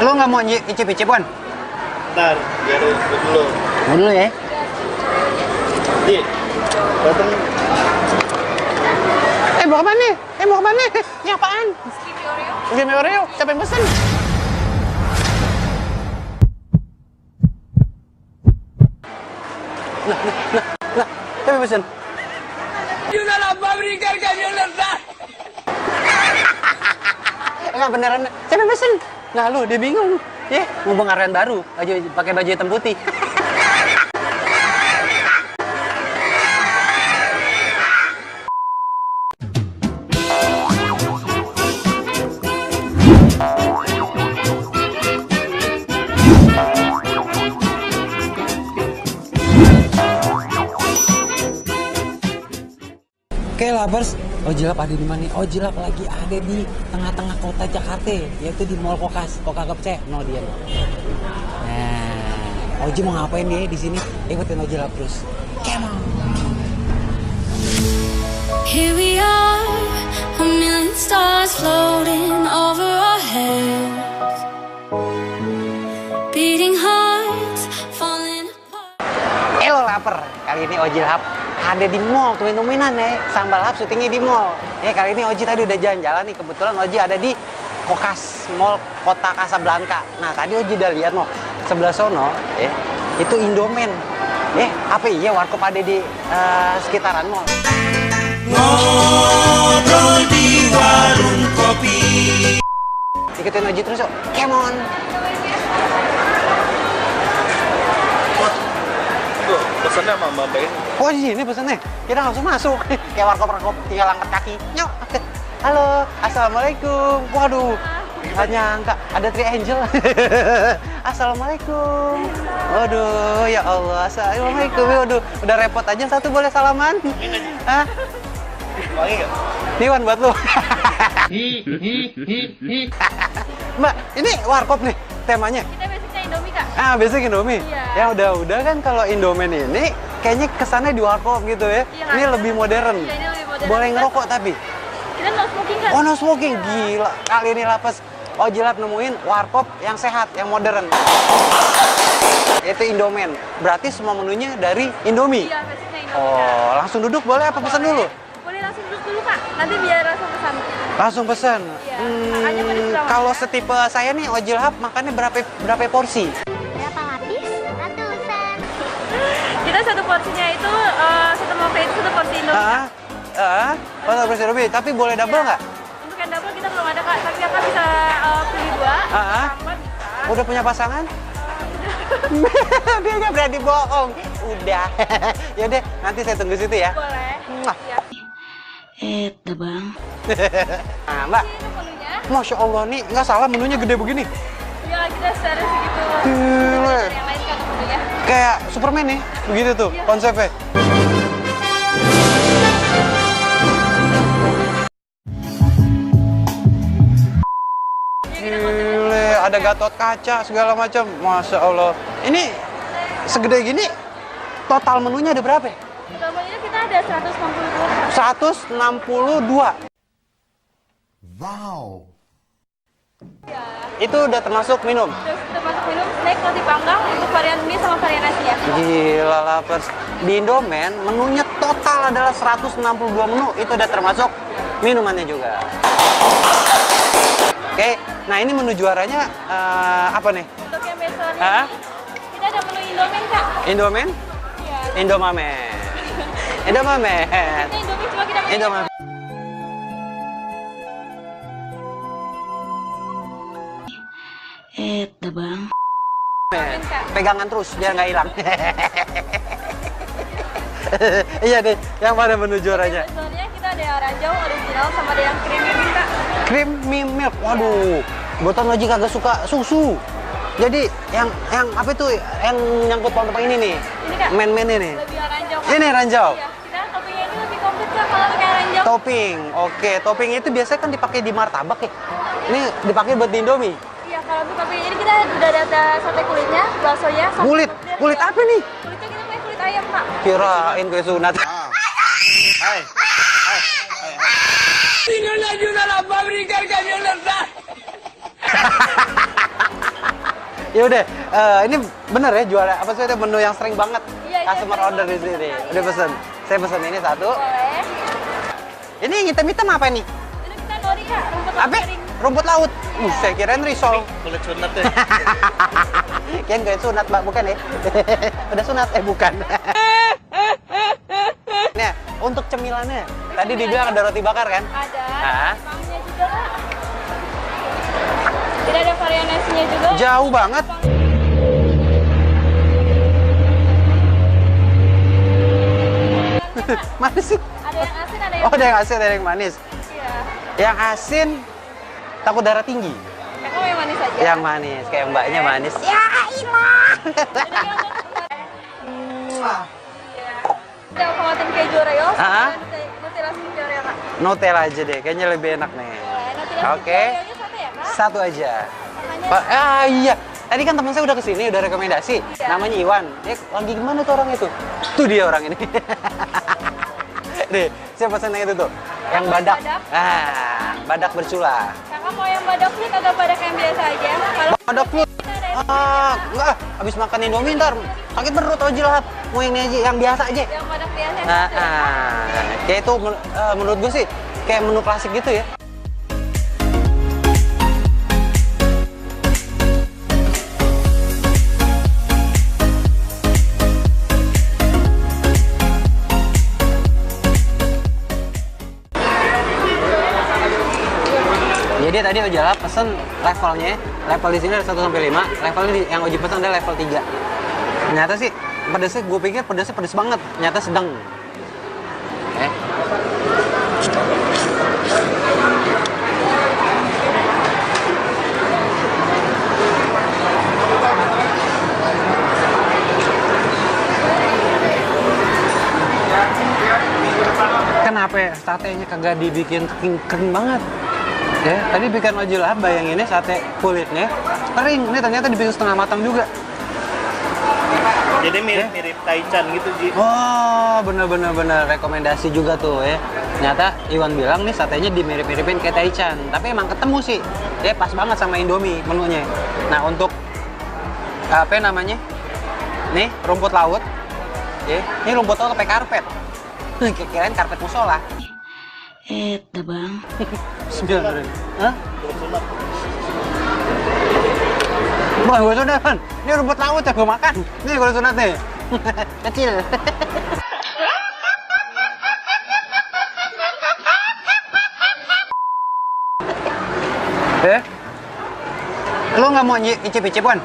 Lu nggak mau icip-icip, Wan? Ntar, biar dulu. Mau dulu ya? Di, datang. Mau kemana nih? Mau kemana nih? Ini apaan? Skippy Oreo. Siapa yang pesen? Nah, siapa yang pesen? Ayuda a la fábrica el camión del SAT. Enggak beneran. Siapa yang pesen? Nah lu, dia bingung. Ya, ngomong aren baru. Pakai baju hitam putih. Oke lovers, Ojilap ada di mana? Ojilap lagi ada di tengah-tengah kota Jakarta, yaitu di Mall Kokas, Kokagepce, no dia. Nah, Oji mau ngapain nih di sini? Ikutin Ojilap terus. Come on. Here we are, a million stars floating over our heads, beating hearts, falling apart. Halo lapar, kali ini Ojilap ada di mall, dominan ya, Sambal Hub syutingnya di mall. Ya kali ini Oji tadi udah jalan-jalan nih, kebetulan Oji ada di Kokas Mall Kota Kasablanka. Nah tadi Oji udah lihat no, sebelah sono, itu Indomain. Apa iya warkop ada di sekitaran mall? Ngobrol di warung kopi. Ikutin Oji terus yuk, come on. Pesannya sama Mbak ini. Oh di sini pesannya, kita langsung masuk. Kayak warkop-warkop, tinggal angkat kaki. Nyok. Halo, assalamualaikum. Waduh, nggak nyangka ada Tri Angel. Assalamualaikum. Waduh, ya Allah, assalamualaikum. Waduh, udah repot aja satu boleh salaman. Hah? Wangi nggak? Iwan buat lu. Mbak, ini warkop nih temanya. Kita basicnya Indomie, Kak. Basic Indomie. Iya. Ya udah kan kalau Indomie ini kayaknya kesannya di warkop gitu ya. Iya, Ini kan? lebih modern. Iya, ini lebih modern. Boleh ngerokok tapi. Kita no smoking, Kak. Oh no smoking, gila. Kali ini lapes Ojilap nemuin warkop yang sehat, yang modern. Itu Indomain. Berarti semua menunya dari Indomie. Iya, basicnya Indomie, Kak. Oh, langsung duduk boleh apa pesan dulu? Boleh langsung duduk dulu, Kak. Nanti biar langsung pesan. Langsung pesan. Iya, makannya pedes banget, Kalau ya. setipe saya nih Ojilap makannya berapa porsi? Berapa lapis? Ratusan. Kita satu porsinya itu satu mocha itu satu porsi Indomie. Kak. Kalau porsi Indomie, tapi boleh double nggak? Untuk yang double kita belum ada, Kak. Tapi Kakak bisa pilih dua. Tambah bisa. Udah punya pasangan? Dia nggak berani bohong. Udah. Yaudah, nanti saya tunggu situ ya. Boleh. Mwah. Iya. Bang. Nah, Mbak. Ini menunya. Masya Allah, nih nggak salah menunya gede begini. Ya kita secara segitu. Gila. Dari yang lain kan menunya. Kayak Superman nih, begitu tuh Iya. konsepnya. Gile, ada Gatot kaca segala macam. Masya Allah. Ini segede gini, total menunya ada berapa? Total menunya kita ada 162. 162. Wow. Itu udah termasuk minum. Terus termasuk minum, snack, roti panggang untuk varian mie sama varian nasi ya. Gila lapers. Di Indomain menunya total adalah 162 menu. Itu udah termasuk minumannya juga. Oke, nah ini menu juaranya apa nih? Untuk yang besarnya Hah? kita ada menu Indomie, Kak. Indomain? Iya. Indomamen. Indomamen. Ini Indomie cuma kita pakai Indomamen. Bang. Kak. Pegangan terus biar nggak hilang. Iya deh, yang mana menu juaranya? Besarnya kita ada yang ranjau original sama ada yang creamy milk, Kak. Creamy milk. Waduh, buatan Oji kagak suka susu. Jadi yang apa itu yang nyangkut pohon ini nih? Ini, Kak. Men-men ini. Lebih yang ranjau, Kak. Ini ranjau. Iya, kita toppingnya ini lebih komplit, Kak, kalau pakai ranjau. Topping. Oke, topping itu biasanya kan dipakai di martabak ya. Ini dipakai buat di Indomie. Iya, kalau untuk topping ini kita udah ada sate kulitnya, baksonya, sama Kulit. burger. Kulit Iya. apa nih? Kulitnya kita pakai kulit ayam, Kak. Kirain kue sunat. Hai. Si no le ayuda a la fábrica el camión del SAT. Ya udah, ini bener ya juara apa sih, ada menu yang sering banget Iya, customer sering order di banget sini. pesan, Udah iya. pesen. Saya pesen ini satu. Boleh. Ini yang hitam-hitam apa nih? Ini kita nori kak, rumput laut Apa? kering. Rumput laut. Saya kirain risol. Kulit sunat ya. Kirain kayak sunat, Mbak, bukan ya? Udah sunat, bukan. Nah, untuk cemilannya, tadi dibilang ada roti bakar kan? Ada. Hah? Mangnya juga kak. Tidak ada varian nasinya juga. Jauh banget. Mana sih? Ada yang asin, ada yang Oh, ada yang asin, ada yang manis. Iya. Yang asin takut darah tinggi. Kamu yang manis aja. Yang manis, kayak mbaknya manis. Ya, Ada khawatir keju Oreo. Ah? Nutella keju Oreo kak. Nutella aja deh, kayaknya lebih enak nih. Boleh. Nutella Oke. keju Oreo-nya satu ya kak? Satu aja. Namanya Iya. Tadi kan teman saya udah kesini, udah rekomendasi. Iya. Namanya Iwan. Dia lagi gimana tuh orang itu? Tuh dia orang ini. Nih, saya pesan yang itu tuh. Yang badak. Badak. Badak bersula. kakak mau yang badak flit atau badak yang biasa aja? Kalau Badak flut. kita ada Enggak. Habis makan Indomie ntar sakit perut aja lah. Mau yang ini aja, yang biasa aja. yang badak biasa. Kayak itu menurut gue sih kayak menu klasik gitu ya. Jadi tadi Ojala pesen levelnya, level di sini ada 1 sampai 5, level ini yang Oji pesen ada level 3. Ternyata sih pedesnya, gue pikir pedesnya pedes banget, ternyata sedang. Kenapa ya satenya kagak dibikin kering banget? Ya, tadi bikin Ojala bayanginnya sate kulitnya kering, ini ternyata dibikin setengah matang juga. Jadi mirip-mirip taichan gitu, Ji. Oh, bener rekomendasi juga tuh ya. Ternyata Iwan bilang nih satenya dimirip-miripin kayak taichan, tapi emang ketemu sih. Dia pas banget sama Indomie menunya. Nah, untuk apa namanya? Nih, rumput laut. Ya, ini rumput laut pakai karpet. Kirain karpet musola. Bang. 9. Hah? Kulit sunat. Bukan gue sunat, kan? Ini rumput laut yang gue makan. Ini gue sunat nih. Kecil. Lu nggak mau icip-icip, kan?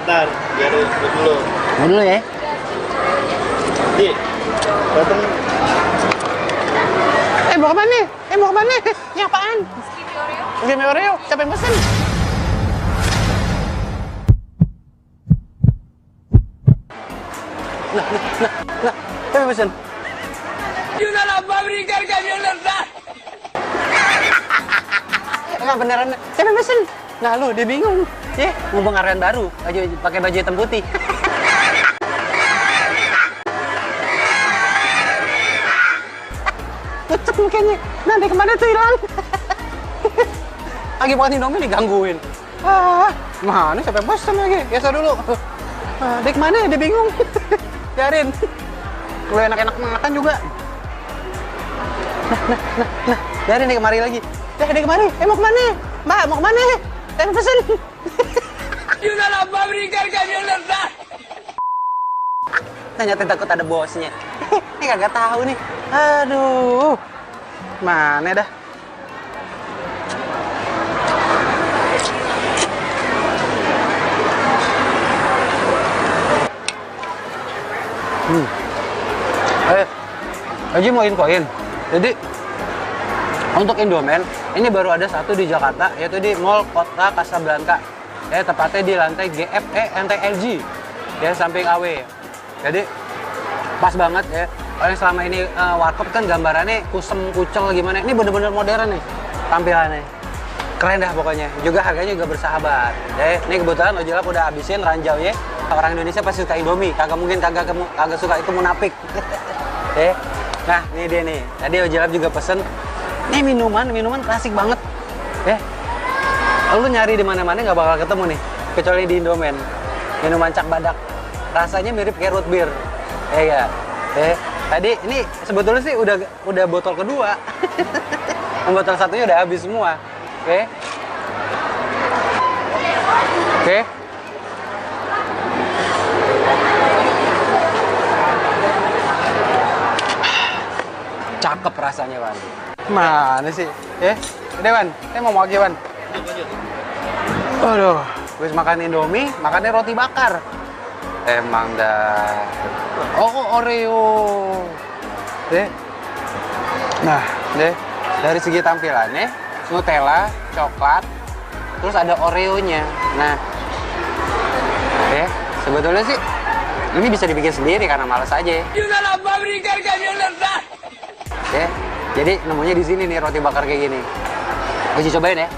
Ntar, biar ikut dulu. Mau dulu ya. Ji, dateng. Mau kemana nih? Mau kemana nih? Ini apaan? Skippy Oreo. Game Oreo. Siapa yang pesen? Nah. Siapa yang pesen? Ayuda a la fábrica el camión Lanzar. Enggak beneran. Siapa yang pesen? Nah lu, dia bingung. Ya, mau pengarahan baru. Pakai baju hitam putih. Pucet mukanya. Nanti kemana tuh hilang? Lagi makan Indomie digangguin. Mana siapa yang pesen lagi? Biasa dulu. Dia kemana ya? Dia bingung. Biarin. Lu enak-enak makan juga. Nah. Biarin dia kemari lagi. Dia kemari. Mau kemana? Mbak, mau kemana? Saya mau pesen. Ayuda a la fábrica el camión Lanzar. Ternyata takut ada bosnya. Ini kagak tahu nih. Aduh. Mana dah? Aji mau infoin. Jadi untuk Indomain ini baru ada satu di Jakarta, yaitu di Mall Kota Casablanca. Ya, tepatnya di lantai GFE NTLG. Ya, samping AW. Jadi pas banget ya. Kalau yang selama ini warkop kan gambarannya kusem kucel gimana. Ini bener-bener modern nih tampilannya. Keren dah pokoknya. Juga harganya juga bersahabat. Ya, ini kebetulan Ojala udah habisin ranjau ya. Orang Indonesia pasti suka Indomie. Kagak mungkin kagak suka itu munafik. Ya. Nah, ini dia nih. Tadi Ojala juga pesen. Ini minuman klasik banget. Ya. Lu nyari di mana-mana nggak bakal ketemu nih. kecuali di Indomaret. Minuman Cak Badak. Rasanya mirip kayak root beer. Ya. Tadi ini sebetulnya sih udah botol kedua. Botol satunya udah habis semua. Oke. Cakep rasanya, Wan. Mana sih? Udah, Wan. Saya mau lagi, Wan. Aduh, habis makan Indomie, makannya roti bakar. Emang dah. Oh, Oreo. Nah, dari segi tampilannya, Nutella, coklat, terus ada Oreo-nya. Nah, sebetulnya sih ini bisa dibikin sendiri karena males aja. Una fábrica de camionetas. Jadi nemunya di sini nih roti bakar kayak gini. Oji cobain ya.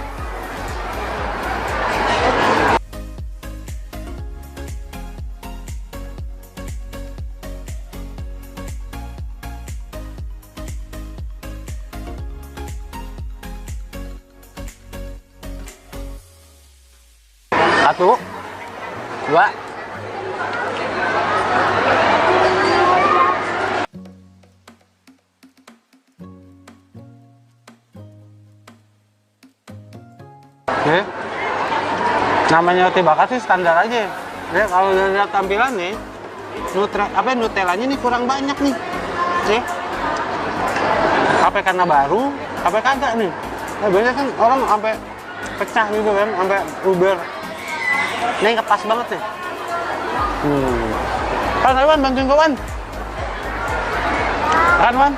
Satu, dua. Namanya roti bakar sih standar aja. Kalau lihat tampilan nih, Nutellanya nih kurang banyak nih. Apa karena baru, apa kagak nih? Nah, biasanya kan orang sampai pecah gitu kan, sampai uber. Ini pas banget nih. Wan, bantuin gue, Wan. Wan.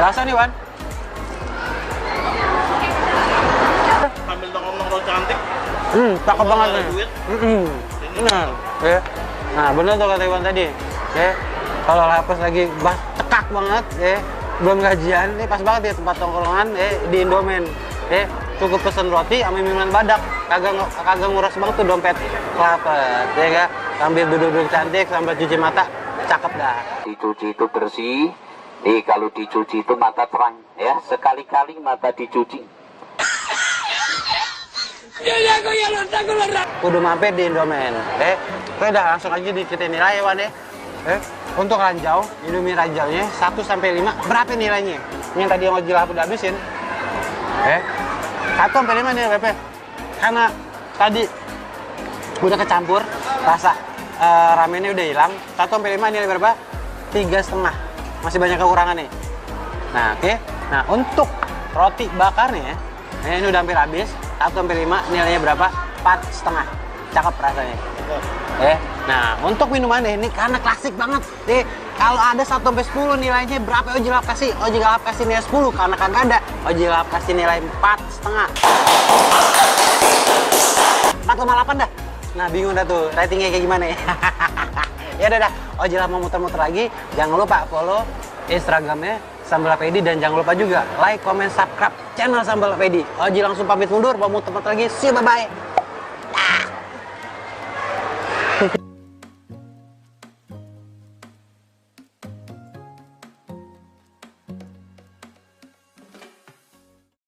Berasa nih, Wan. Sambil nongkrong cantik. Cakep banget nih. Duit. Benar. Nah, bener tuh kata Iwan tadi. Kalau lapis lagi cekak banget, belum gajian, ini pas banget ya tempat tongkrongan di Indomaret. Cukup pesen roti sama minuman badak, kagak nguras banget tuh dompet kelapet, ya kan? Sambil duduk-duduk cantik, sambil cuci mata, cakep dah. Dicuci itu bersih, kalau dicuci itu mata terang, ya sekali-kali mata dicuci. Kudu mampir di Indomaret. Udah langsung aja kita nilai, Wan. Untuk ranjau, Indomie ranjaunya 1 sampai 5, berapa nilainya? Yang tadi yang Ojil udah habisin. 1 sampai 5 nih, Beb. Karena tadi udah kecampur, rasa ramennya udah hilang. 1 sampai 5 nilai berapa? 3,5. Masih banyak kekurangan nih. Nah, Nah, untuk roti bakarnya, ini udah hampir habis. 1 sampai 5 nilainya berapa? 4,5. Cakep rasanya. Nah, untuk minumannya ini karena klasik banget. Kalau ada 1 sampai 10 nilainya berapa Ojil kasih? Ojil kasih nilai 10 karena kagak ada. Ojil kasih nilai 4,5. 4,8 dah. Nah, bingung dah tuh ratingnya kayak gimana ya. Ya udah, Ojil mau muter-muter lagi. Jangan lupa follow Instagramnya Sambal Pedi dan jangan lupa juga like, comment, subscribe channel Sambal Pedi. Ojil langsung pamit mundur, mau muter-muter lagi. See you, bye-bye.